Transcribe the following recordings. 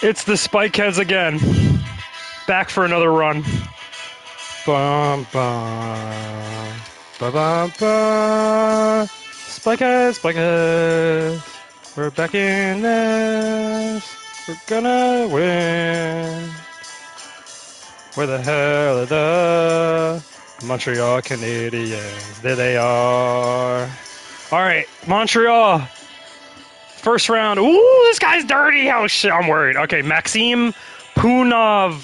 It's the Spikeheads again. Back for another run. Bum, bum, ba bum, bum. Spikeheads, Spikeheads. We're back in this. We're gonna win. Where the hell are the Montreal Canadiens? There they are. All right, Montreal. First round. Ooh, this guy's dirty. Oh, shit. I'm worried. Okay, Maxime Poon. I'm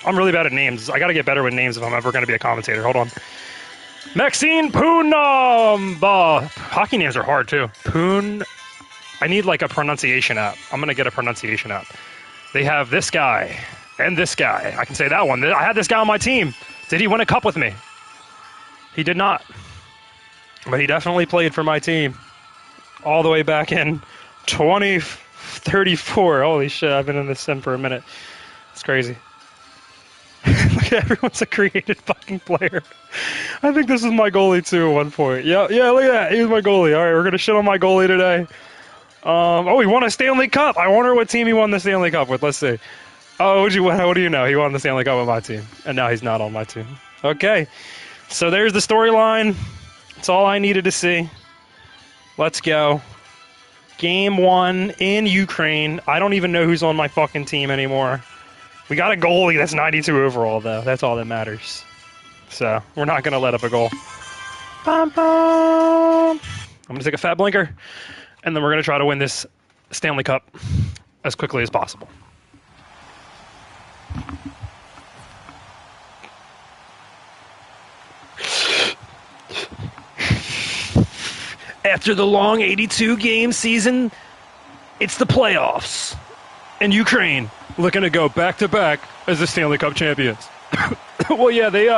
really bad at names. I got to get better with names if I'm ever going to be a commentator. Hold on. Maxime Poonov. Hockey names are hard, too. Poon. I need like a pronunciation app. I'm going to get a pronunciation app. They have this guy and this guy. I can say that one. I had this guy on my team. Did he win a cup with me? He did not. But he definitely played for my team. All the way back in 2034. Holy shit, I've been in this sim for a minute. It's crazy. Look, everyone's a created fucking player. I think this is my goalie too at one point. Yeah, look at that. He was my goalie. All right, we're going to shit on my goalie today. He won a Stanley Cup. I wonder what team he won the Stanley Cup with. Let's see. Oh, what do you know? He won the Stanley Cup with my team. And now he's not on my team. Okay. So there's the storyline. That's all I needed to see. Let's go. Game 1 in Ukraine. I don't even know who's on my fucking team anymore. We got a goalie that's 92 overall, though. That's all that matters. So, we're not going to let up a goal. Bum, bum. I'm going to take a fat blinker, and then we're going to try to win this Stanley Cup as quickly as possible. After the long 82-game season, it's the playoffs. And Ukraine looking to go back-to-back as the Stanley Cup champions. Well, yeah, they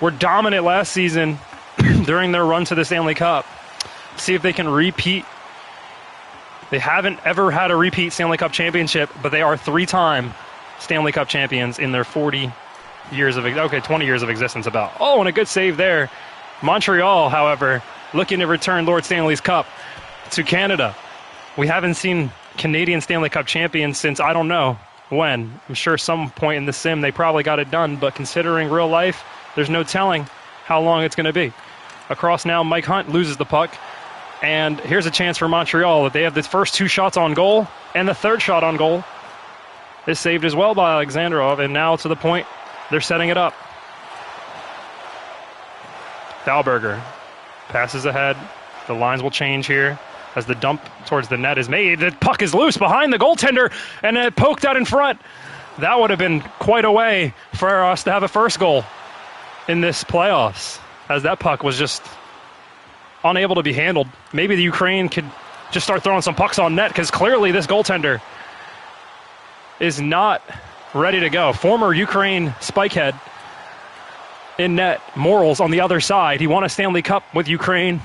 were dominant last season during their run to the Stanley Cup. See if they can repeat. They haven't ever had a repeat Stanley Cup championship, but they are 3-time Stanley Cup champions in their 20 years of existence about. Oh, and a good save there. Montreal, however, looking to return Lord Stanley's Cup to Canada. We haven't seen Canadian Stanley Cup champions since I don't know when. I'm sure some point in the sim they probably got it done, but considering real life, there's no telling how long it's going to be. Across now, Mike Hunt loses the puck, and here's a chance for Montreal that they have the first 2 shots on goal, and the third shot on goal is saved as well by Alexandrov, and now to the point they're setting it up. Dahlberger passes ahead. The lines will change here as the dump towards the net is made. The puck is loose behind the goaltender and it poked out in front. That would have been quite a way for us to have a first goal in this playoffs, as that puck was just unable to be handled. Maybe the Ukraine could just start throwing some pucks on net, because clearly this goaltender is not ready to go. Former Ukraine Spikehead in net. Morals on the other side. He won a Stanley Cup with Ukraine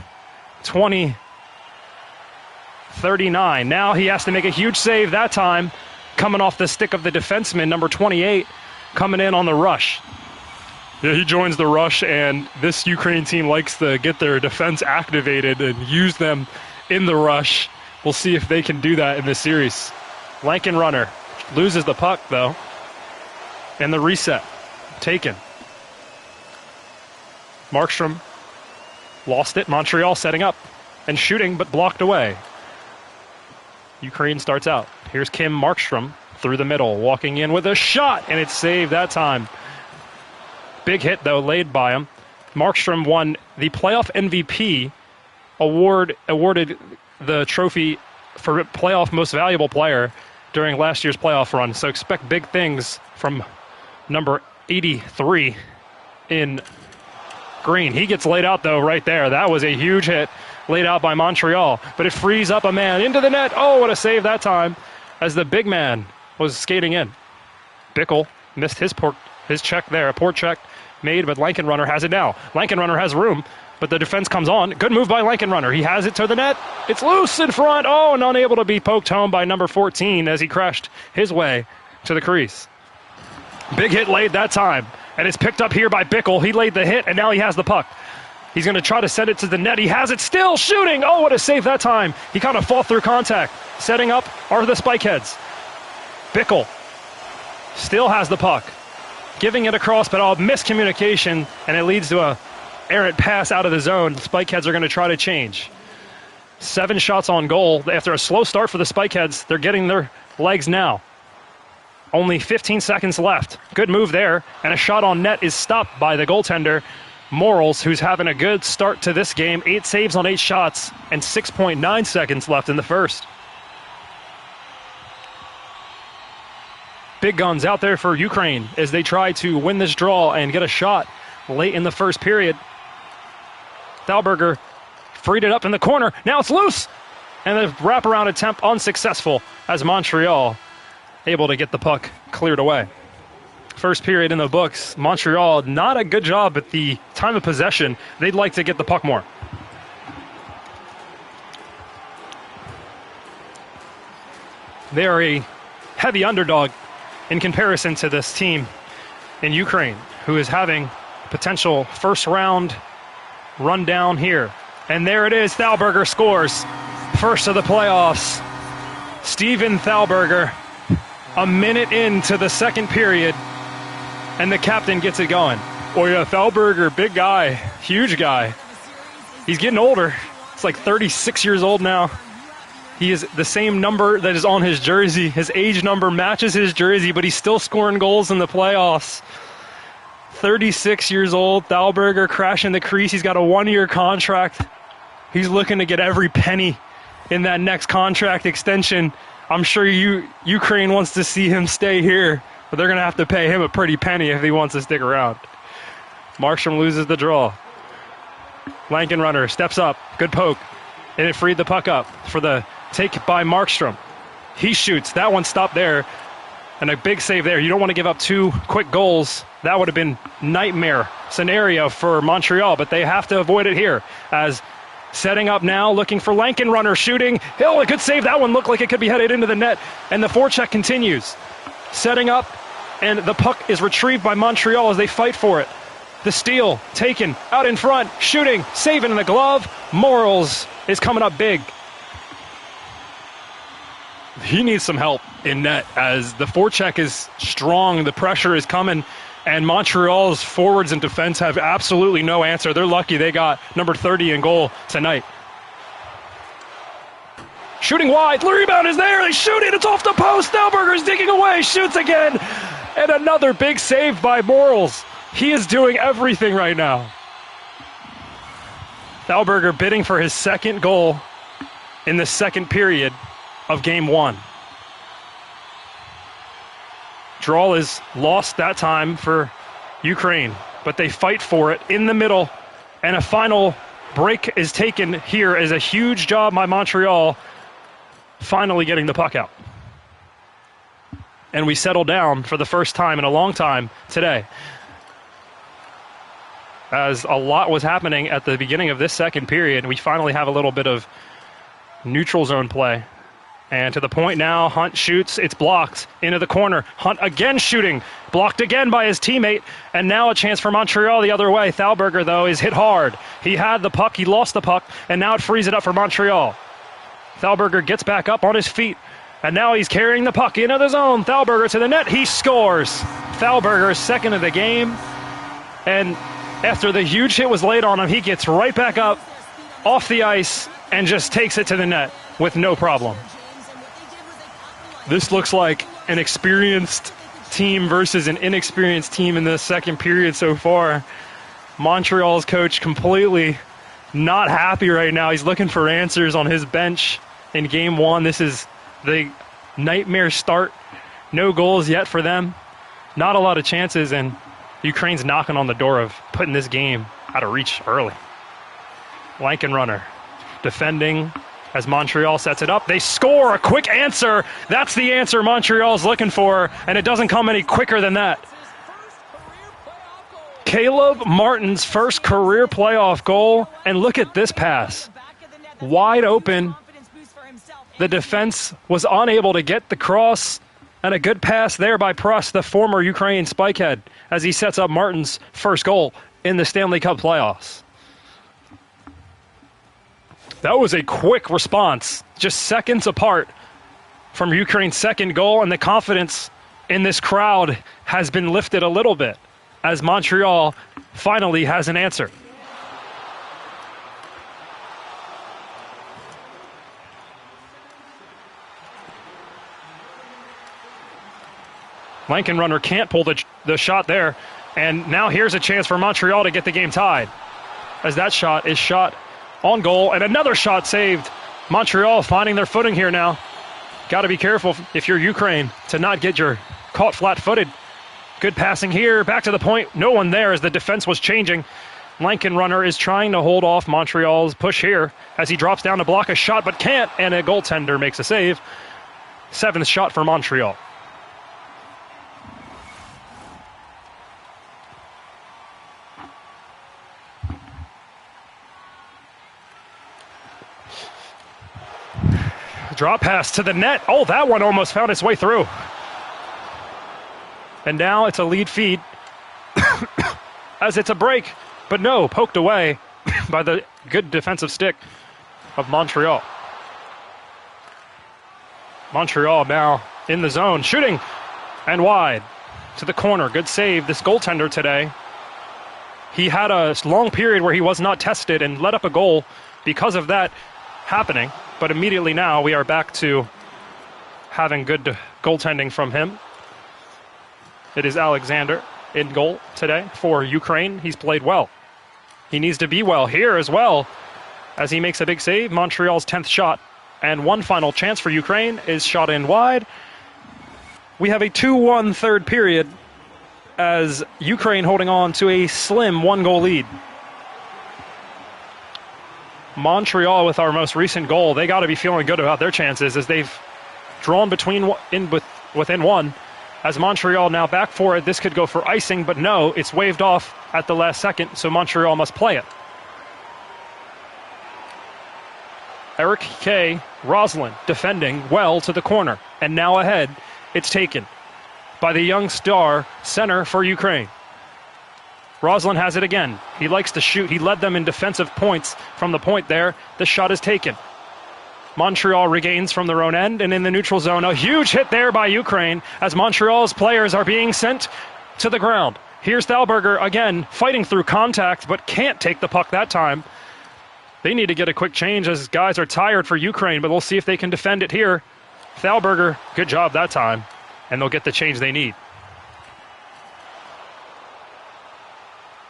2039. Now he has to make a huge save that time, coming off the stick of the defenseman, number 28, coming in on the rush. Yeah, he joins the rush, and this Ukraine team likes to get their defense activated and use them in the rush. We'll see if they can do that in this series. Lankenrunner loses the puck, though, and the reset taken. Markstrom lost it. Montreal setting up and shooting, but blocked away. Ukraine starts out. Here's Kim Markstrom through the middle, walking in with a shot, and it's saved that time. Big hit, though, laid by him. Markstrom won the playoff MVP awarded the trophy for playoff most valuable player during last year's playoff run. So expect big things from number 83 in green. He gets laid out, though, right there. That was a huge hit laid out by Montreal, but it frees up a man into the net. Oh, what a save that time as the big man was skating in. Bickle missed his check there. A poor check made, but Lankenrunner has it now. Lankenrunner has room, but the defense comes on. Good move by Lankenrunner. He has it to the net. It's loose in front. Oh, and unable to be poked home by number 14 as he crashed his way to the crease. Big hit laid that time. And it's picked up here by Bickle. He laid the hit, and now he has the puck. He's going to try to send it to the net. He has it still shooting. Oh, what a save that time. He kind of fought through contact. Setting up are the Spikeheads. Bickle still has the puck, giving it across, but all miscommunication, and it leads to a errant pass out of the zone. Spikeheads are going to try to change. 7 shots on goal. After a slow start for the Spikeheads, they're getting their legs now. Only 15 seconds left. Good move there, and a shot on net is stopped by the goaltender, Morals, who's having a good start to this game. 8 saves on 8 shots, and 6.9 seconds left in the first. Big guns out there for Ukraine as they try to win this draw and get a shot late in the first period. Thalberger freed it up in the corner. Now it's loose. And the wraparound attempt unsuccessful as Montreal able to get the puck cleared away. First period in the books. Montreal, not a good job at the time of possession. They'd like to get the puck more. They are a heavy underdog in comparison to this team in Ukraine, who is having potential first round rundown here. And there it is, Thalberger scores. First of the playoffs. Steven Thalberger, a minute into the second period, and the captain gets it going. Oh yeah, Thalberger, big guy, huge guy. He's getting older. It's like 36 years old now. He is the same number that is on his jersey. His age number matches his jersey, but he's still scoring goals in the playoffs. 36 years old, Thalberger crashing the crease. He's got a 1-year contract. He's looking to get every penny in that next contract extension. I'm sure Ukraine wants to see him stay here, but they're going to have to pay him a pretty penny if he wants to stick around. Markstrom loses the draw. Lankenrunner steps up. Good poke. And it freed the puck up for the take by Markstrom. He shoots. That one stopped there. And a big save there. You don't want to give up 2 quick goals. That would have been nightmare scenario for Montreal, but they have to avoid it here. As setting up now, looking for Lankenrunner shooting. Hill, a good save. That one looked like it could be headed into the net. And the forecheck continues. Setting up, and the puck is retrieved by Montreal as they fight for it. The steal taken out in front, shooting, saving in the glove. Morals is coming up big. He needs some help in net as the forecheck is strong, the pressure is coming, and Montreal's forwards and defense have absolutely no answer. They're lucky they got number 30 in goal tonight. Shooting wide, the rebound is there, they shoot it, it's off the post, Thalberger's digging away, shoots again, and another big save by Morals. He is doing everything right now. Thalberger bidding for his second goal in the second period of game 1. Draw is lost that time for Ukraine, but they fight for it in the middle, and a final break is taken here as a huge job by Montreal finally getting the puck out. And we settle down for the first time in a long time today, as a lot was happening at the beginning of this second period. We finally have a little bit of neutral zone play. And to the point now, Hunt shoots, it's blocked into the corner. Hunt again shooting, blocked again by his teammate, and now a chance for Montreal the other way. Thalberger, though, is hit hard. He had the puck, he lost the puck, and now it frees it up for Montreal. Thalberger gets back up on his feet, and now he's carrying the puck into the zone. Thalberger to the net, he scores. Thalberger's second of the game, and after the huge hit was laid on him, he gets right back up off the ice and just takes it to the net with no problem. This looks like an experienced team versus an inexperienced team in the second period so far. Montreal's coach completely not happy right now. He's looking for answers on his bench in game 1. This is the nightmare start. No goals yet for them. Not a lot of chances, and Ukraine's knocking on the door of putting this game out of reach early. Lankenrunner defending as Montreal sets it up. They score, a quick answer. That's the answer Montreal's looking for, and it doesn't come any quicker than that. Caleb Martin's first career playoff goal, and look at this pass. Wide open. The defense was unable to get the cross, and a good pass there by Pruss, the former Ukraine Spikehead, as he sets up Martin's first goal in the Stanley Cup playoffs. That was a quick response, just seconds apart. from Ukraine's second goal, and the confidence in this crowd has been lifted a little bit as Montreal finally has an answer. Lankenrunner can't pull the shot there, and now here's a chance for Montreal to get the game tied, as that shot is shot on goal, and another shot saved. Montreal finding their footing here now. Got to be careful if you're Ukraine to not get your caught flat-footed. Good passing here, back to the point. No one there as the defense was changing. Lankenrunner is trying to hold off Montreal's push here as he drops down to block a shot but can't, and a goaltender makes a save. 7th shot for Montreal. Drop pass to the net. Oh, that one almost found its way through. And now it's a lead feed as it's a break. But no, poked away by the good defensive stick of Montreal. Montreal now in the zone, shooting and wide to the corner. Good save. This goaltender today, he had a long period where he was not tested and let up a goal because of that happening. But immediately now we are back to having good goaltending from him. It is Alexander in goal today for Ukraine. He's played well. He needs to be well here as well as he makes a big save. Montreal's 10th shot. And one final chance for Ukraine is shot in wide. We have a 2-1 third period as Ukraine holding on to a slim 1-goal lead. Montreal, with our most recent goal, they got to be feeling good about their chances as they've drawn within one. As Montreal now back for it, this could go for icing, but no, it's waved off at the last second, so Montreal must play it. Eric K. Roslin defending well to the corner, and now ahead, it's taken by the young star center for Ukraine. Roslin has it again. He likes to shoot. He led them in defensive points from the point there. The shot is taken. Montreal regains from their own end, and in the neutral zone, a huge hit there by Ukraine as Montreal's players are being sent to the ground. Here's Thalberger again, fighting through contact, but can't take the puck that time. They need to get a quick change as guys are tired for Ukraine, but we'll see if they can defend it here. Thalberger, good job that time, and they'll get the change they need.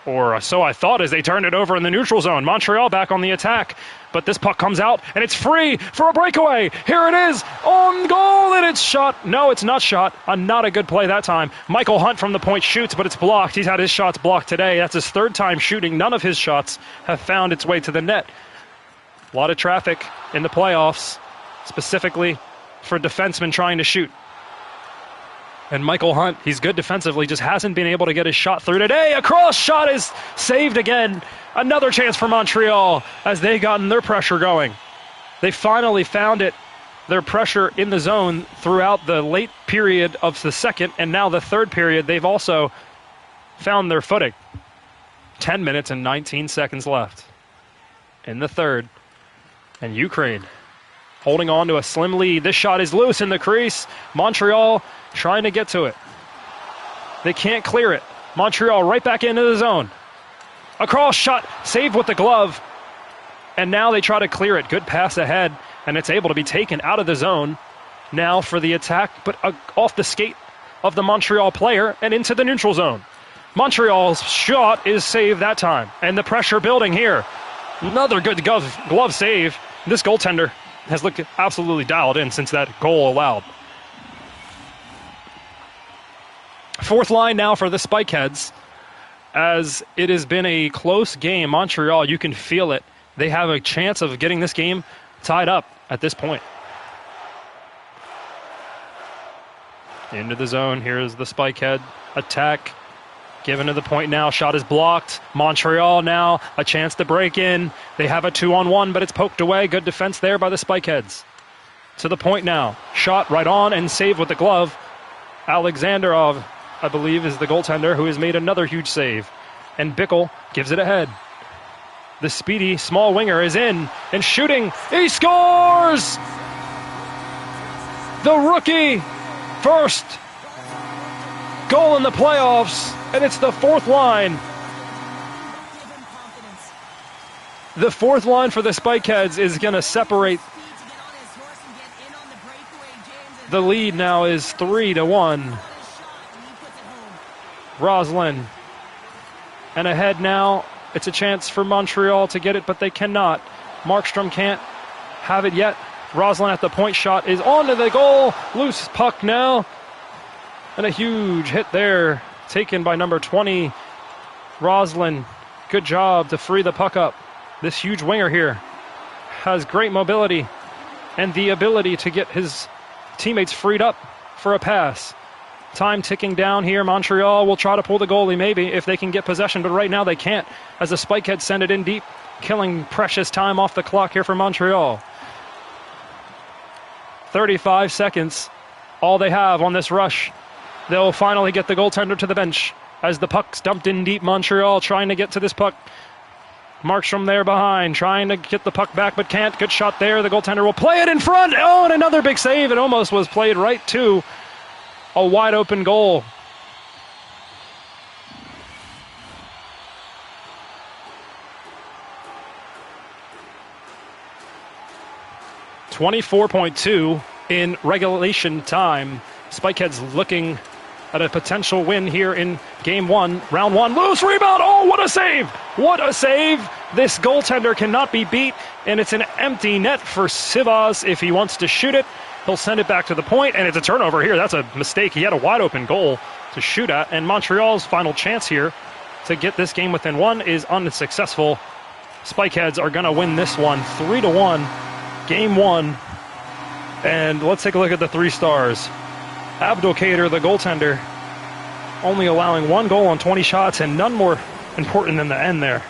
Or so I thought as they turned it over in the neutral zone. Montreal back on the attack. But this puck comes out, and it's free for a breakaway. Here it is, on goal, and it's shot. No, it's not shot. Not a good play that time. Michael Hunt from the point shoots, but it's blocked. He's had his shots blocked today. That's his 3rd time shooting. None of his shots have found its way to the net. A lot of traffic in the playoffs, specifically for defensemen trying to shoot. And Michael Hunt, he's good defensively, just hasn't been able to get his shot through today. A cross shot is saved again. Another chance for Montreal as they gotten their pressure going. They finally found it, their pressure in the zone throughout the late period of the second, and now the third period, they've also found their footing. 10 minutes and 19 seconds left in the third. And Ukraine holding on to a slim lead. This shot is loose in the crease. Montreal trying to get to it. They can't clear it. Montreal right back into the zone. A cross shot, saved with the glove. And now they try to clear it. Good pass ahead, and it's able to be taken out of the zone. Now for the attack, but off the skate of the Montreal player and into the neutral zone. Montreal's shot is saved that time, and the pressure building here. Another good glove save. This goaltender has looked absolutely dialed in since that goal allowed. 4th line now for the Spikeheads, as it has been a close game. Montreal, you can feel it. They have a chance of getting this game tied up at this point. Into the zone. Here's the Spikehead attack. Given to the point now. Shot is blocked. Montreal now a chance to break in. They have a 2-on-1, but it's poked away. Good defense there by the Spikeheads. To the point now. Shot right on and saved with the glove. Alexanderov, I believe, is the goaltender who has made another huge save. And Bickle gives it ahead. The speedy small winger is in and shooting. He scores! The rookie first goal in the playoffs, and it's the fourth line. The fourth line for the Spikeheads is going to separate. The lead now is 3-1. Roslin. And ahead now. It's a chance for Montreal to get it, but they cannot. Markstrom can't have it yet. Roslin at the point shot is onto the goal. Loose puck now. And a huge hit there. Taken by number 20. Roslin. Good job to free the puck up. This huge winger here has great mobility and the ability to get his teammates freed up for a pass. Time ticking down here. Montreal will try to pull the goalie maybe if they can get possession, but right now they can't as the Spikeheads send it in deep, killing precious time off the clock here for Montreal. 35 seconds, all they have on this rush. They'll finally get the goaltender to the bench as the puck's dumped in deep. Montreal trying to get to this puck. Markstrom there behind, trying to get the puck back, but can't. Good shot there. The goaltender will play it in front. Oh, and another big save. It almost was played right to a wide open goal. .24 in regulation time. Spikeheads looking at a potential win here in game one, round one. Loose rebound. Oh, what a save! What a save! This goaltender cannot be beat, and it's an empty net for Sivas. If he wants to shoot it, he'll send it back to the point, and it's a turnover here. That's a mistake. He had a wide open goal to shoot at, and Montreal's final chance here to get this game within one is unsuccessful. Spikeheads are going to win this one 3-1, game one. And let's take a look at the 3 stars. Abdelkader, the goaltender, only allowing 1 goal on 20 shots, and none more important than the end there.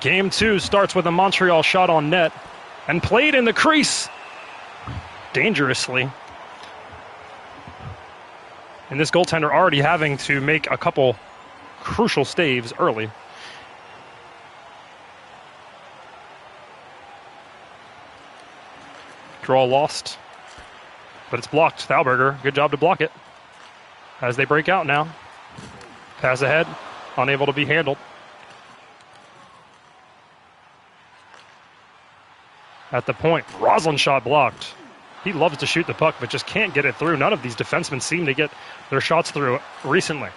Game 2 starts with a Montreal shot on net and played in the crease dangerously. And this goaltender already having to make a couple crucial saves early. Draw lost, but it's blocked. Thalberger, good job to block it. As they break out now. Pass ahead, unable to be handled. At the point, Roslin shot blocked. He loves to shoot the puck, but just can't get it through. None of these defensemen seem to get their shots through recently.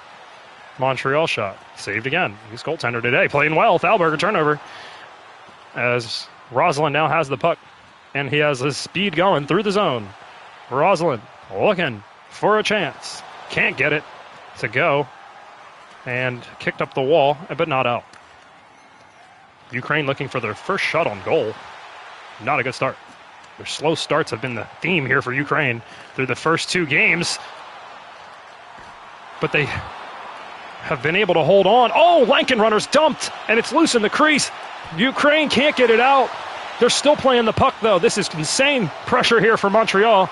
Montreal shot, saved again. He's goaltender today, playing well. Thalberger turnover. As Roslin now has the puck, and he has his speed going through the zone. Roslin looking for a chance. Can't get it to go. And kicked up the wall, but not out. Ukraine looking for their first shot on goal. Not a good start. Their slow starts have been the theme here for Ukraine through the first 2 games. But they have been able to hold on. Oh, Lankin runner's dumped, and it's loose in the crease. Ukraine can't get it out. They're still playing the puck, though. This is insane pressure here for Montreal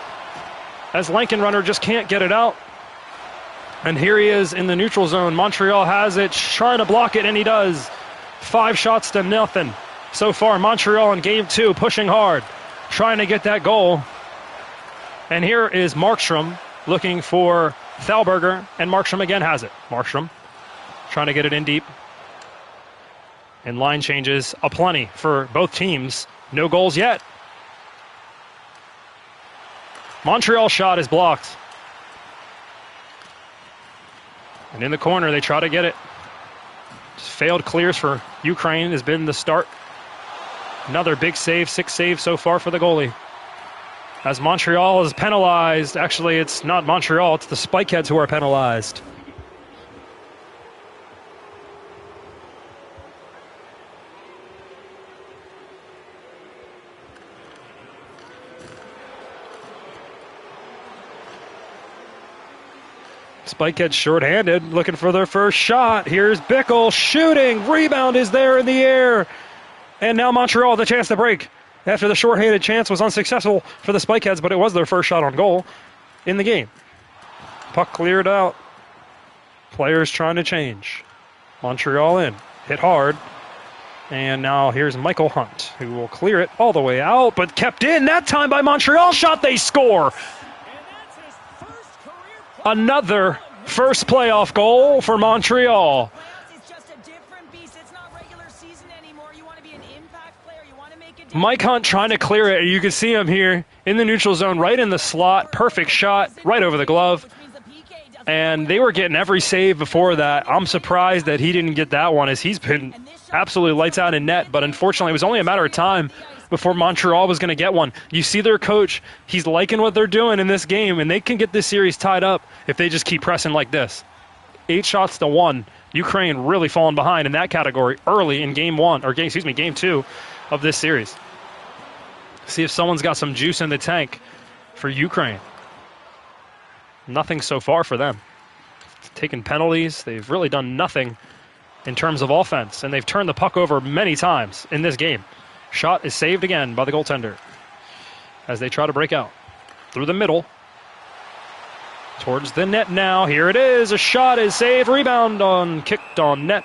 as Lankin runner just can't get it out. And here he is in the neutral zone. Montreal has it, trying to block it, and he does. 5 shots to nothing. So far, Montreal in game 2 pushing hard, trying to get that goal. And here is Markstrom looking for Thalberger, and Markstrom again has it. Markstrom trying to get it in deep. And line changes aplenty for both teams. No goals yet. Montreal's shot is blocked. And in the corner, they try to get it. Just failed clears for Ukraine has been the start. Another big save, 6 saves so far for the goalie. As Montreal is penalized. Actually, it's not Montreal, it's the Spikeheads who are penalized. Spikeheads shorthanded, looking for their first shot. Here's Bickle shooting. Rebound is there in the air. And now Montreal the chance to break. After the shorthanded chance was unsuccessful for the Spikeheads, but it was their first shot on goal in the game. Puck cleared out. Players trying to change. Montreal in. Hit hard. And now here's Michael Hunt, who will clear it all the way out, but kept in that time by Montreal. Shot, they score. Another first playoff goal for Montreal. Mike Hunt trying to clear it. You can see him here in the neutral zone, right in the slot. Perfect shot, right over the glove. And they were getting every save before that. I'm surprised that he didn't get that one, as he's been absolutely lights out in net. But unfortunately, it was only a matter of time before Montreal was going to get one. You see their coach, he's liking what they're doing in this game, and they can get this series tied up if they just keep pressing like this. 8 shots to 1. Ukraine really falling behind in that category early in game 2 of this series. See if someone's got some juice in the tank for Ukraine. Nothing so far for them. Taking penalties, they've really done nothing in terms of offense, and they've turned the puck over many times in this game. Shot is saved again by the goaltender as they try to break out through the middle towards the net now. Here it is. A shot is saved. Rebound kicked on net.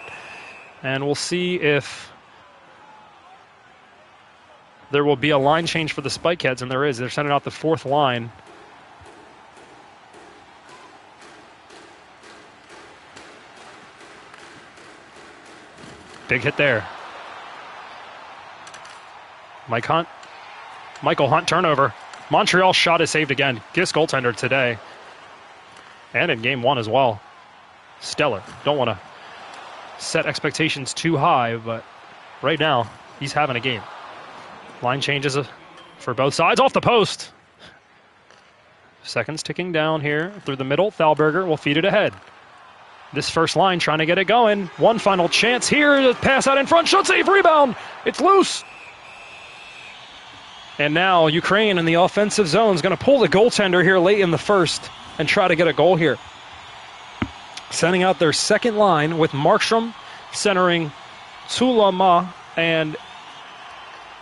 And we'll see if there will be a line change for the Spikeheads, and there is. They're sending out the 4th line. Big hit there. Michael Hunt turnover. Montreal shot is saved again. This goaltender today. And in game 1 as well. Stellar. Don't want to set expectations too high, but right now he's having a game. Line changes for both sides. Off the post. Seconds ticking down here through the middle. Thalberger will feed it ahead. This first line trying to get it going. One final chance here. The pass out in front. Shot save. Rebound. It's loose. And now Ukraine in the offensive zone is going to pull the goaltender here late in the first and try to get a goal here. Sending out their second line with Markstrom centering Tulama, and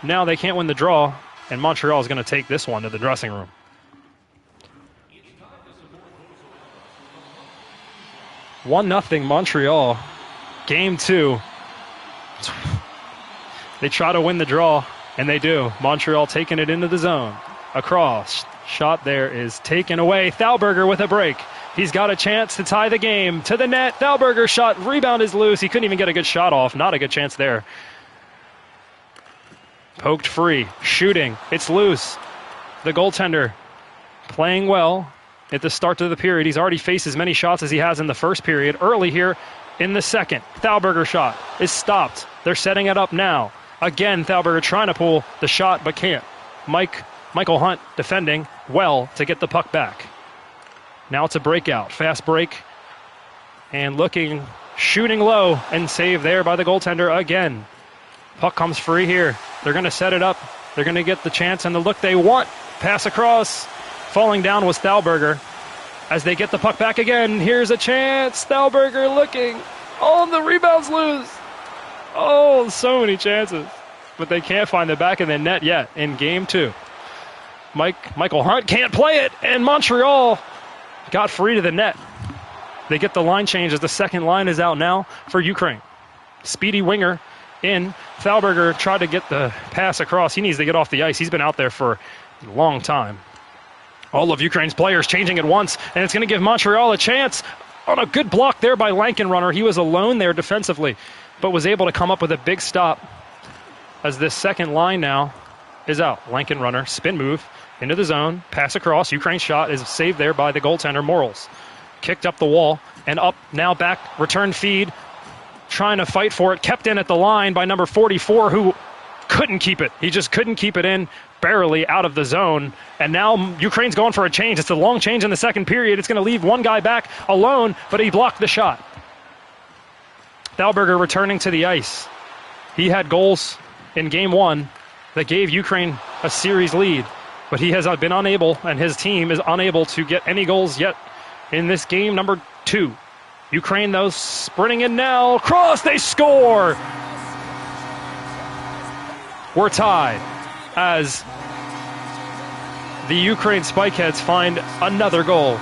now they can't win the draw, and Montreal is going to take this one to the dressing room. One nothing Montreal. Game 2. They try to win the draw. And they do. Montreal taking it into the zone. Across. Shot there is taken away. Thalberger with a break. He's got a chance to tie the game. To the net. Thalberger shot. Rebound is loose. He couldn't even get a good shot off. Not a good chance there. Poked free. Shooting. It's loose. The goaltender playing well at the start of the period. He's already faced as many shots as he has in the first period. Early here in the second. Thalberger shot is stopped. They're setting it up now. Again, Thalberger trying to pull the shot, but can't. Michael Hunt defending well to get the puck back. Now it's a breakout. Fast break. And shooting low, and save there by the goaltender again. Puck comes free here. They're going to set it up. They're going to get the chance and the look they want. Pass across. Falling down was Thalberger. As they get the puck back again, here's a chance. Thalberger looking. Oh, the rebound's loose. Oh, so many chances. But they can't find the back of the net yet in game 2. Michael Hunt can't play it, and Montreal got free to the net. They get the line change as the second line is out now for Ukraine. Speedy winger in. Thalberger tried to get the pass across. He needs to get off the ice. He's been out there for a long time. All of Ukraine's players changing at once, and it's going to give Montreal a chance. On a good block there by Lankenrunner. He was alone there defensively, but was able to come up with a big stop as this second line now is out. Lankenrunner, spin move into the zone, pass across. Ukraine's shot is saved there by the goaltender, Morals. Kicked up the wall and up, now back, return feed. Trying to fight for it, kept in at the line by number 44, who couldn't keep it. He just couldn't keep it in, barely out of the zone. And now Ukraine's going for a change. It's a long change in the second period. It's going to leave one guy back alone, but he blocked the shot. Thalberger returning to the ice. He had goals in game one that gave Ukraine a series lead, but he has been unable, and his team is unable to get any goals yet in this game number 2. Ukraine, though, sprinting in now. Cross, they score! We're tied as the Ukraine Spikeheads find another goal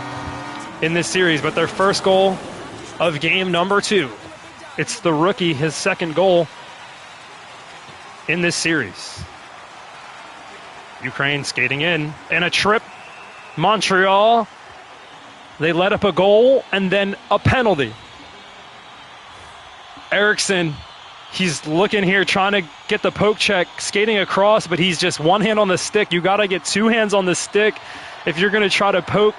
in this series, but their first goal of game number 2. It's the rookie, his second goal in this series. Ukraine skating in a trip. Montreal, they let up a goal and then a penalty. Eriksson, he's looking here, trying to get the poke check, skating across, but he's just one hand on the stick. You got to get two hands on the stick if you're going to try to poke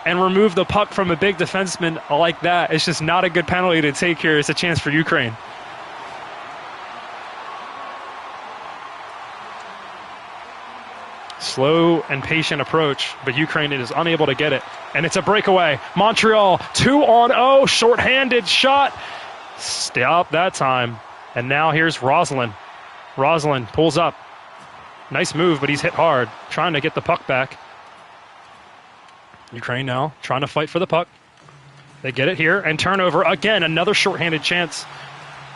and remove the puck from a big defenseman like that. It's just not a good penalty to take here. It's a chance for Ukraine. Slow and patient approach, but Ukraine is unable to get it. And it's a breakaway. Montreal, 2-on-0, shorthanded shot. Stop that time. And now here's Roslin. Roslin pulls up. Nice move, but he's hit hard, trying to get the puck back. Ukraine now trying to fight for the puck. They get it here, and turnover again, another shorthanded chance.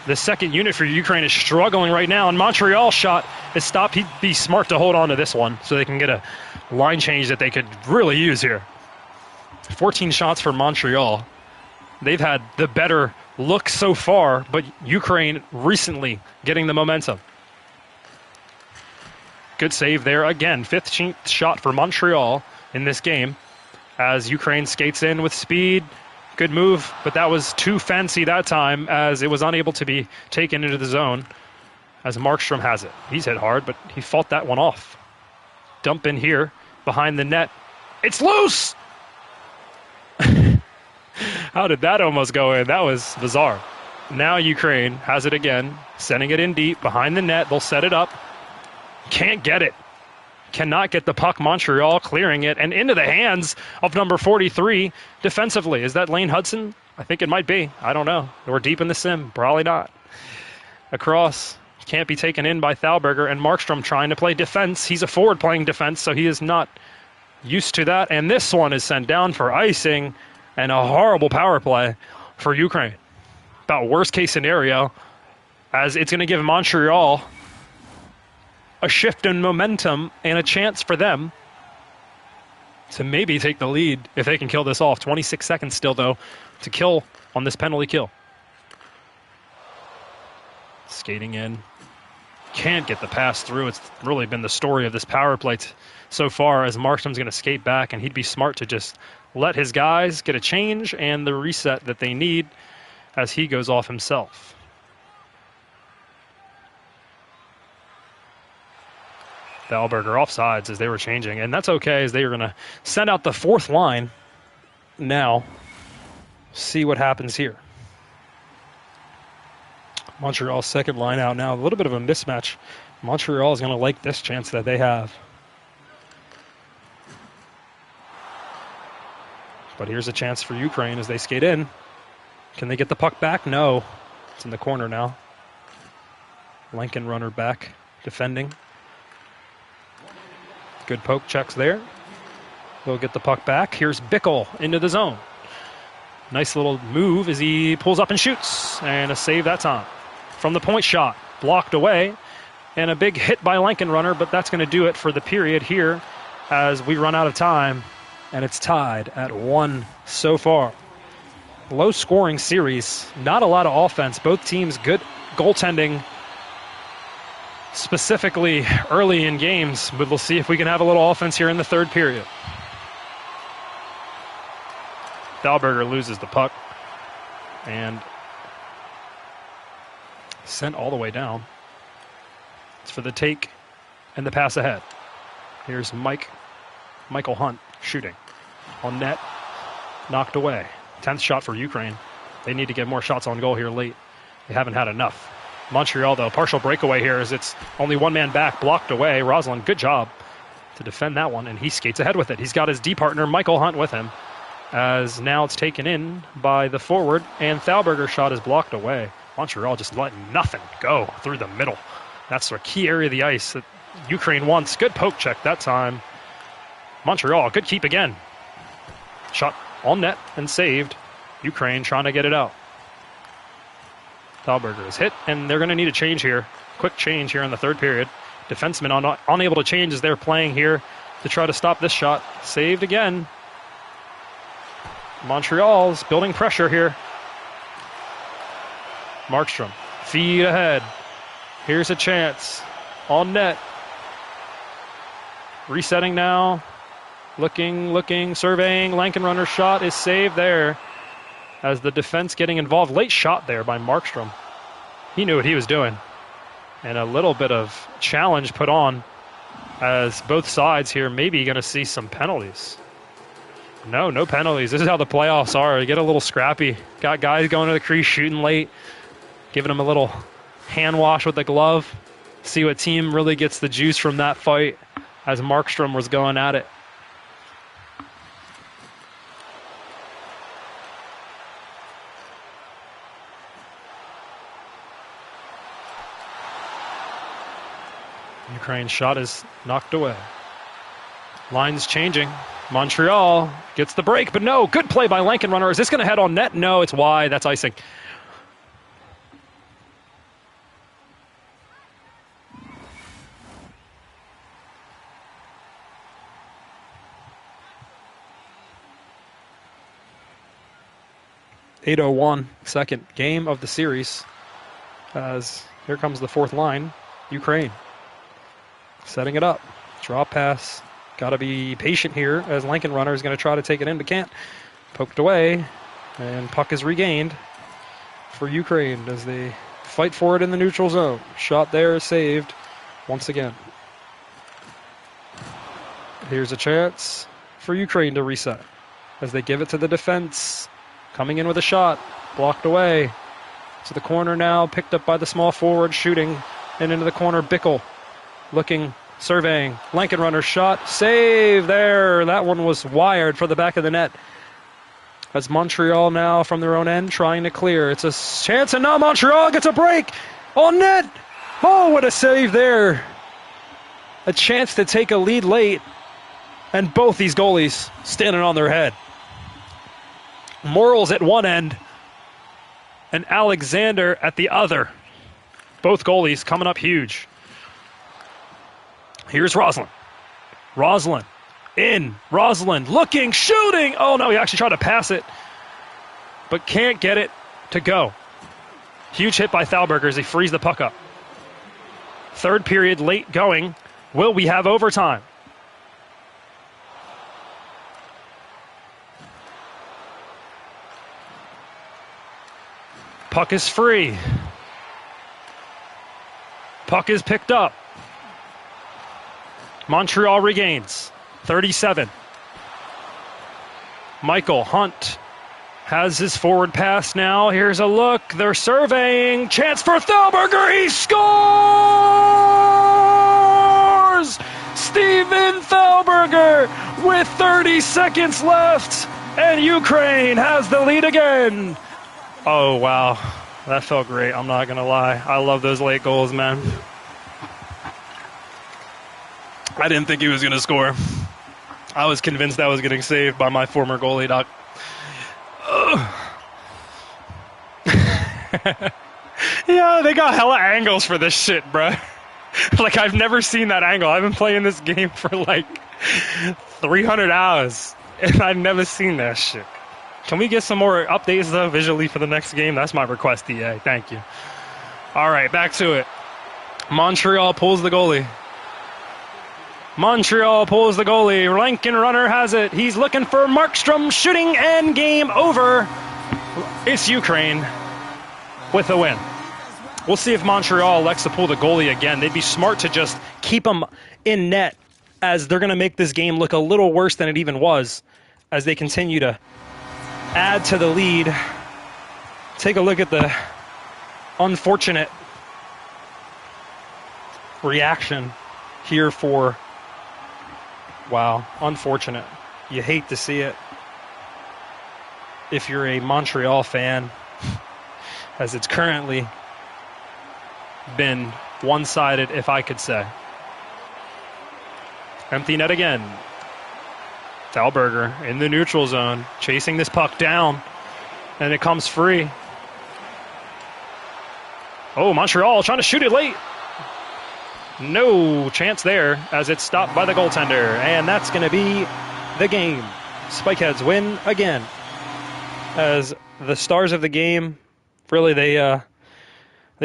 The second unit for Ukraine is struggling right now, and Montreal's shot is stopped. He'd be smart to hold on to this one so they can get a line change that they could really use here. 14 shots for Montreal. They've had the better look so far, but Ukraine recently getting the momentum. Good save there again. 15th shot for Montreal in this game as Ukraine skates in with speed. Good move, but that was too fancy that time as it was unable to be taken into the zone as Markstrom has it. He's hit hard, but he fought that one off. Dump in here behind the net. It's loose! How did that almost go in? That was bizarre. Now Ukraine has it again, sending it in deep behind the net. They'll set it up. Can't get it. Cannot get the puck. Montreal clearing it and into the hands of number 43 defensively. Is that Lane Hudson? I think it might be. I don't know. We're deep in the sim. Probably not. Across. Can't be taken in by Thalberger, and Markstrom trying to play defense. He's a forward playing defense, so he is not used to that. And this one is sent down for icing and a horrible power play for Ukraine. About worst case scenario, as it's going to give Montreal a shift in momentum and a chance for them to maybe take the lead if they can kill this off. 26 seconds still, though, to kill on this penalty kill. Skating in. Can't get the pass through. It's really been the story of this power play so far, as Markstrom's going to skate back, and he'd be smart to just let his guys get a change and the reset that they need as he goes off himself. Thalberger offsides as they were changing, and that's okay as they were going to send out the fourth line now. See what happens here. Montreal's second line out now. A little bit of a mismatch. Montreal is going to like this chance that they have. But here's a chance for Ukraine as they skate in. Can they get the puck back? No. It's in the corner now. Lankenrunner back, defending. Good poke checks there. They'll get the puck back. Here's Bickle into the zone. Nice little move as he pulls up and shoots. And a save that time. From the point shot, blocked away. And a big hit by Lankenrunner, but that's going to do it for the period here as we run out of time. And it's tied at 1 so far. Low scoring series. Not a lot of offense. Both teams good goaltending, specifically early in games, but we'll see if we can have a little offense here in the third period. Thalberger loses the puck and sent all the way down. It's for the take and the pass ahead. Here's Michael Hunt shooting. On net, knocked away. 10th shot for Ukraine. They need to get more shots on goal here late. They haven't had enough. Montreal, though, partial breakaway here as it's only one man back, blocked away. Rosalind, good job to defend that one, and he skates ahead with it. He's got his D partner, Michael Hunt, with him, as now it's taken in by the forward, and Thalberger's shot is blocked away. Montreal just letting nothing go through the middle. That's a key area of the ice that Ukraine wants. Good poke check that time. Montreal, good keep again. Shot on net and saved. Ukraine trying to get it out. Thalberger is hit, and they're going to need a change here. Quick change here in the third period. Defensemen unable to change as they're playing here to try to stop this shot. Saved again. Montreal's building pressure here. Markstrom, feed ahead. Here's a chance. On net. Resetting now. Looking, surveying. Lankenrunner's shot is saved there. As the defense getting involved. Late shot there by Markstrom. He knew what he was doing. And a little bit of challenge put on as both sides here maybe going to see some penalties. No penalties. This is how the playoffs are. You get a little scrappy. Got guys going to the crease shooting late. Giving them a little hand wash with the glove. See what team really gets the juice from that fight as Markstrom was going at it. Ukraine's shot is knocked away. Lines changing. Montreal gets the break, but no. Good play by Lankenrunner. Is this going to head on net? No, it's wide. That's icing. .801, second game of the series. As here comes the fourth line, Ukraine. Setting it up. Draw pass. Got to be patient here as Lankenrunner is going to try to take it in, but can't. Poked away, and puck is regained for Ukraine as they fight for it in the neutral zone. Shot there is saved once again. Here's a chance for Ukraine to reset as they give it to the defense. Coming in with a shot. Blocked away. To the corner now. Picked up by the small forward. Shooting. And into the corner. Bickle. Looking. Surveying. Lankenrunner shot. Save there. That one was wired for the back of the net. As Montreal now from their own end trying to clear. It's a chance. And now Montreal gets a break. On net. Oh, what a save there. A chance to take a lead late. And both these goalies standing on their head. Morals at one end and Alexander at the other. Both goalies coming up huge. Here's Rosalind. Rosalind in. Rosalind looking, shooting. Oh no, he actually tried to pass it, but can't get it to go. Huge hit by Thalberger as he frees the puck up. Third period late going. Will we have overtime? Puck is free. Puck is picked up. Montreal regains. 37. Michael Hunt has his forward pass now. Here's a look. They're surveying. Chance for Thalberger. He scores! Steven Thalberger with 30 seconds left. And Ukraine has the lead again. Oh, wow. That felt great. I'm not going to lie. I love those late goals, man. I didn't think he was going to score. I was convinced I was getting saved by my former goalie, Doc. Yeah, they got hella angles for this shit, bruh. Like, I've never seen that angle. I've been playing this game for, like, 300 hours, and I've never seen that shit. Can we get some more updates, though, visually for the next game? That's my request, EA. Thank you. All right, back to it. Montreal pulls the goalie. Montreal pulls the goalie. Rankin runner has it. He's looking for Markstrom, shooting, and game over. It's Ukraine with a win. We'll see if Montreal elects to pull the goalie again. They'd be smart to just keep him in net, as they're going to make this game look a little worse than it even was as they continue to add to the lead. Take a look at the unfortunate reaction here for, wow, unfortunate. You hate to see it if you're a Montreal fan, as it's currently been one-sided, if I could say. Empty net again. Thalberger in the neutral zone, chasing this puck down, and it comes free. Oh, Montreal trying to shoot it late. No chance there, as it's stopped by the goaltender, and that's going to be the game. Spikeheads win again, as the stars of the game, really, they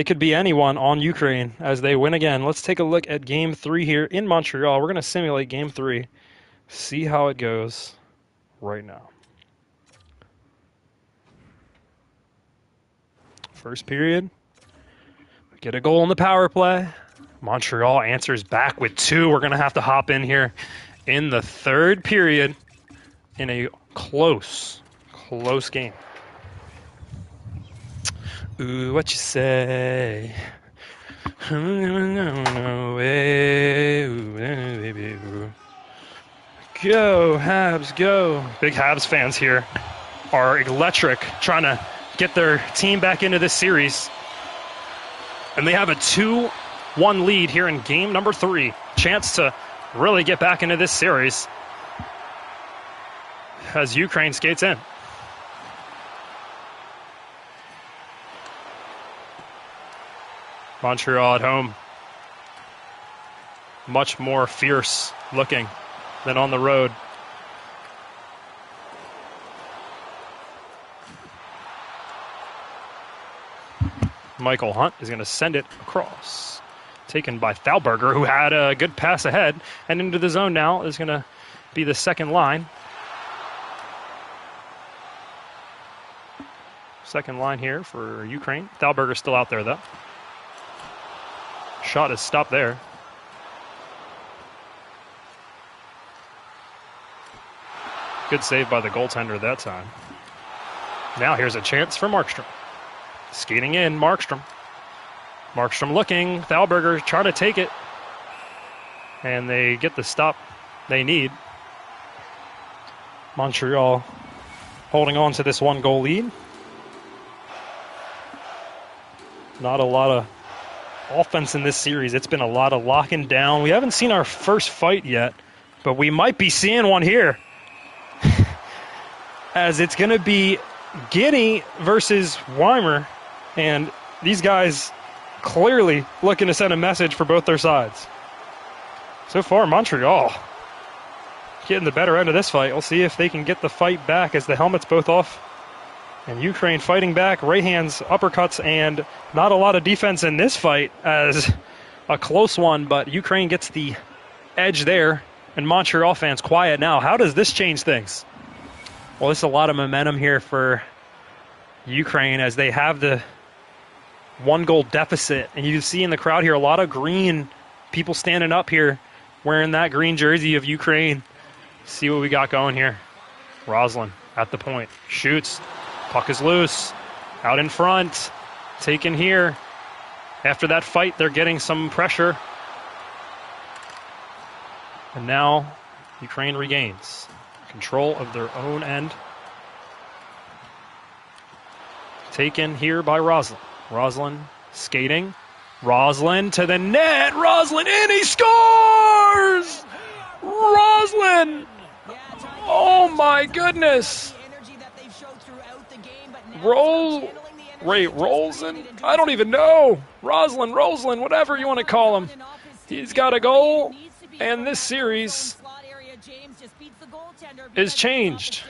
could be anyone on Ukraine as they win again. Let's take a look at Game 3 here in Montreal. We're going to simulate Game 3, see how it goes right now. First period, get a goal in the power play. Montreal answers back with 2. We're going to have to hop in here in the third period in a close game. Ooh, what you say? Go, Habs, go. Big Habs fans here are electric, trying to get their team back into this series. And they have a 2-1 lead here in game number 3. Chance to really get back into this series as Ukraine skates in. Montreal at home, much more fierce looking than on the road. Michael Hunt is going to send it across. Taken by Thalberger, who had a good pass ahead, and into the zone now is going to be the second line. Second line here for Ukraine. Thalberger's still out there, though. Shot is stopped there. Good save by the goaltender that time. Now here's a chance for Markstrom. Skating in, Markstrom. Markstrom looking. Thalberger trying to take it. And they get the stop they need. Montreal holding on to this 1-goal lead. Not a lot of offense in this series. It's been a lot of locking down. We haven't seen our first fight yet, but we might be seeing one here. As it's going to be Guinea versus Weimer, and these guys clearly looking to send a message for both their sides. So far, Montreal getting the better end of this fight. We'll see if they can get the fight back as the helmet's both off. And Ukraine fighting back, right hands, uppercuts, and not a lot of defense in this fight as a close one, but Ukraine gets the edge there, and Montreal fans quiet now. How does this change things? Well, there's a lot of momentum here for Ukraine as they have the 1-goal deficit, and you see in the crowd here a lot of green people standing up here wearing that green jersey of Ukraine. See what we got going here. Roslin at the point, shoots. Puck is loose, out in front, taken here. After that fight, they're getting some pressure. And now Ukraine regains control of their own end. Taken here by Roslin. Roslin skating. Roslin to the net. Roslin in, he scores! Roslin! Oh my goodness! Roslin? I don't even know. Roslin, whatever you want to call him. He's got a goal, and this series is changed.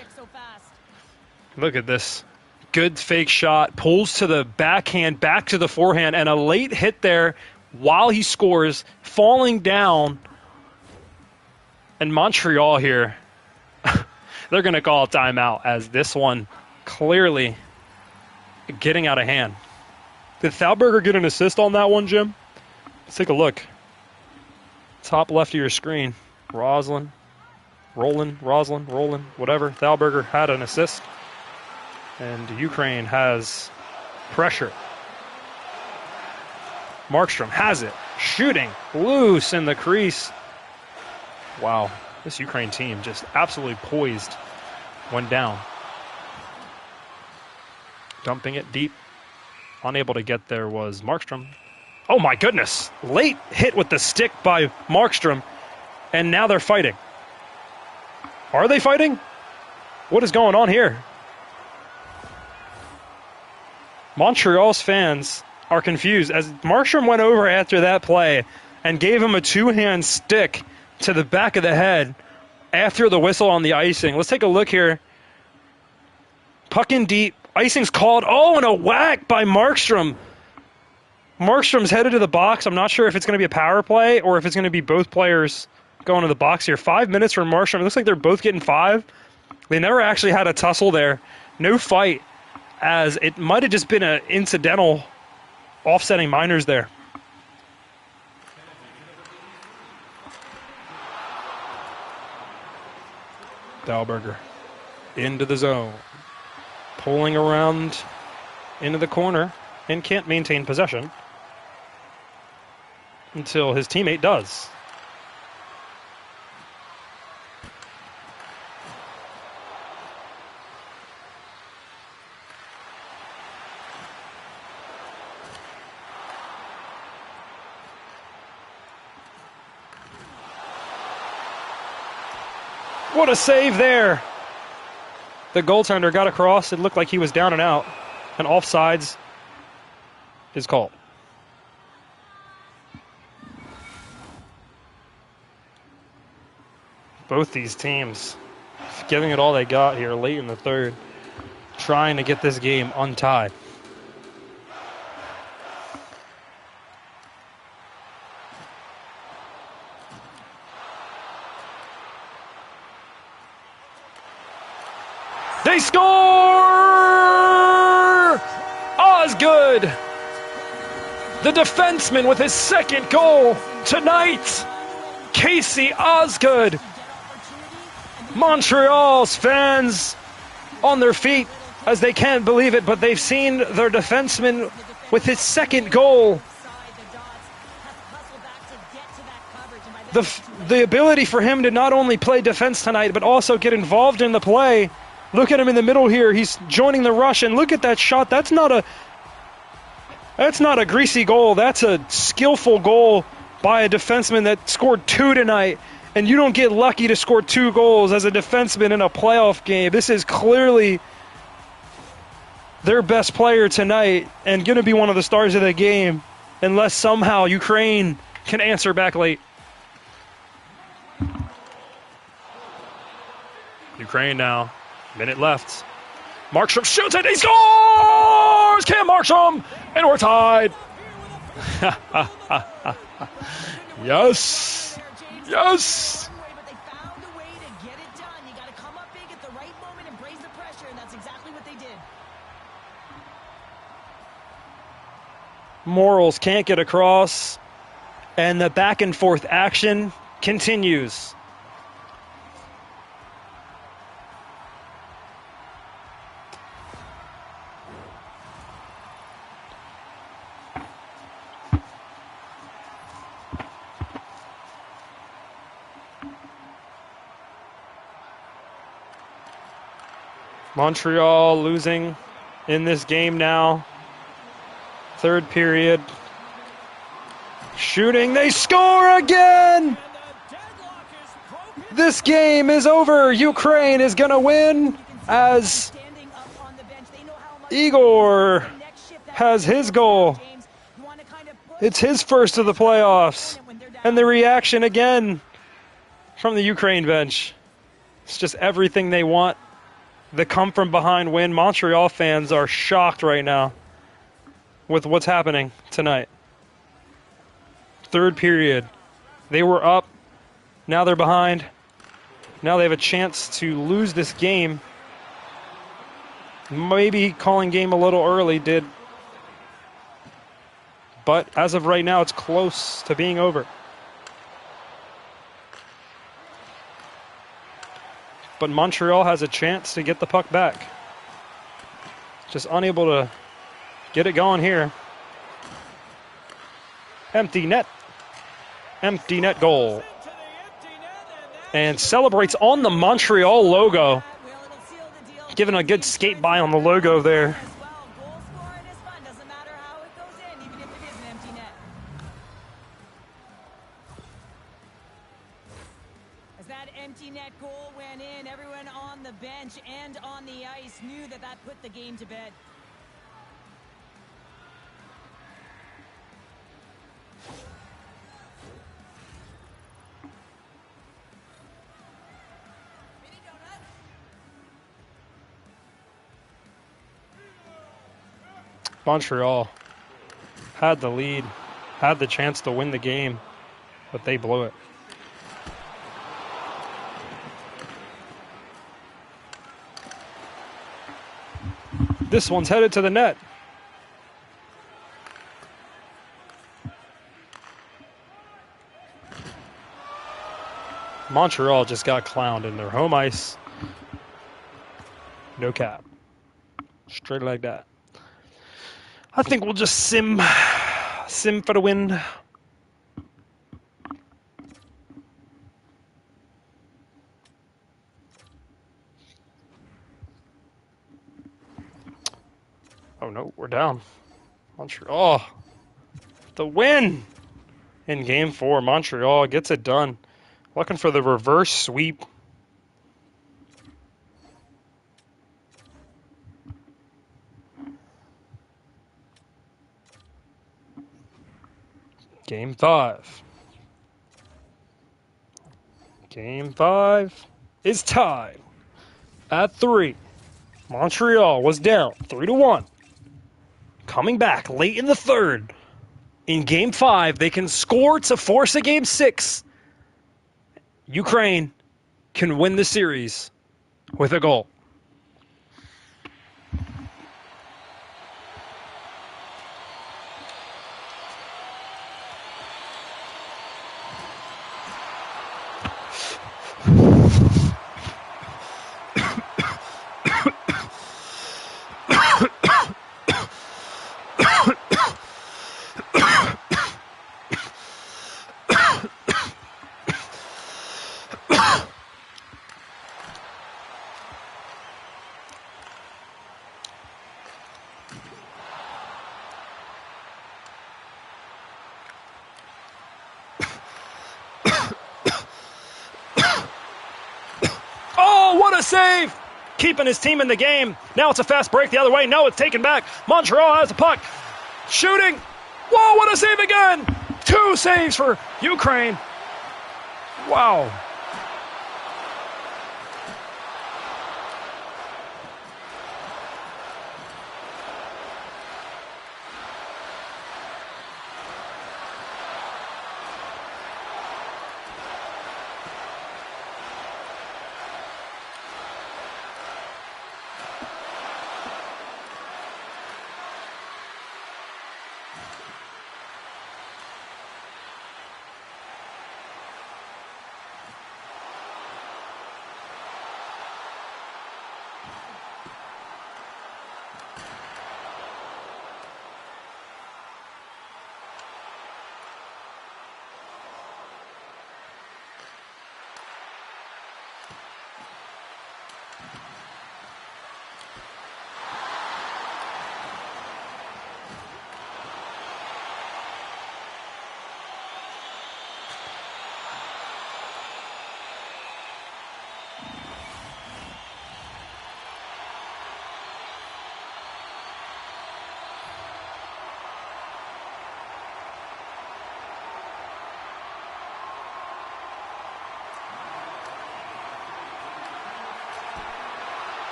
Look at this. Good fake shot. Pulls to the backhand, back to the forehand, and a late hit there while he scores, falling down And Montreal here, they're going to call a timeout as this one clearly getting out of hand. Did Thalberger get an assist on that one, Jim? Let's take a look. Top left of your screen. Roslin, whatever. Thalberger had an assist. And Ukraine has pressure. Markstrom has it. Shooting loose in the crease. Wow. This Ukraine team just absolutely poised when down. Dumping it deep. Unable to get there was Markstrom. Oh my goodness. Late hit with the stick by Markstrom. And now they're fighting. Are they fighting? What is going on here? Montreal's fans are confused as Markstrom went over after that play and gave him a two-hand stick to the back of the head after the whistle on the icing. Let's take a look here. Puck in deep. Icing's called. Oh, and a whack by Markstrom. Markstrom's headed to the box. I'm not sure if it's going to be a power play or if it's going to be both players going to the box here. 5 minutes for Markstrom. It looks like they're both getting 5. They never actually had a tussle there. No fight, as it might have just been an incidental offsetting minors there. Thalberger into the zone. Pulling around into the corner and can't maintain possession until his teammate does. What a save there. The goaltender got across. It looked like he was down and out. And offsides is called. Both these teams giving it all they got here late in the third, trying to get this game untied. They score! Osgood, the defenseman with his second goal tonight. Casey Osgood. Montreal's fans on their feet as they can't believe it, but they've seen their defenseman with his second goal. The ability for him to not only play defense tonight, but also get involved in the play. Look at him in the middle here. He's joining the rush, and look at that shot. That's not a greasy goal. That's a skillful goal by a defenseman that scored 2 tonight. And you don't get lucky to score 2 goals as a defenseman in a playoff game. This is clearly their best player tonight and going to be one of the stars of the game unless somehow Ukraine can answer back late. Ukraine now. Minute left. Markstrom shoots it. He scores! Cam Markstrom! And we're tied. Yes. Yes. Morals can't get across. And the back and forth action continues. Montreal losing in this game now. Third period. Shooting. They score again! This game is over. Ukraine is going to win as Igor has his goal. It's his first of the playoffs. And the reaction again from the Ukraine bench. It's just everything they want. The come from behind win. Montreal fans are shocked right now with what's happening tonight. Third period. They were up. Now they're behind. Now they have a chance to lose this game. Maybe calling game a little early did. But as of right now, it's close to being over. But Montreal has a chance to get the puck back. Just unable to get it going here. Empty net. Empty net goal. And celebrates on the Montreal logo. Giving a good skate by on the logo there. As that empty net goal went in, everyone on the bench and on the ice knew that that put the game to bed. Montreal had the lead, had the chance to win the game, but they blew it. This one's headed to the net. Montreal just got clowned in their home ice. No cap. Straight like that. I think we'll just sim for the win. Oh no, we're down. Montreal. The win in game 4. Montreal gets it done. Looking for the reverse sweep. Game 5. Game 5 is tied at 3. Montreal was down 3-1. Coming back late in the third. In game 5, they can score to force a game 6. Ukraine can win the series with a goal. What a save! Keeping his team in the game. Now it's a fast break the other way. No, it's taken back. Montreal has the puck. Shooting. Whoa, what a save again! 2 saves for Ukraine. Wow.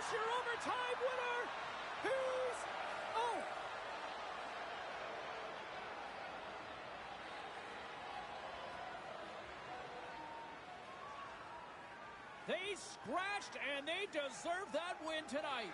this your overtime winner? He's... Oh! They scratched, and they deserve that win tonight.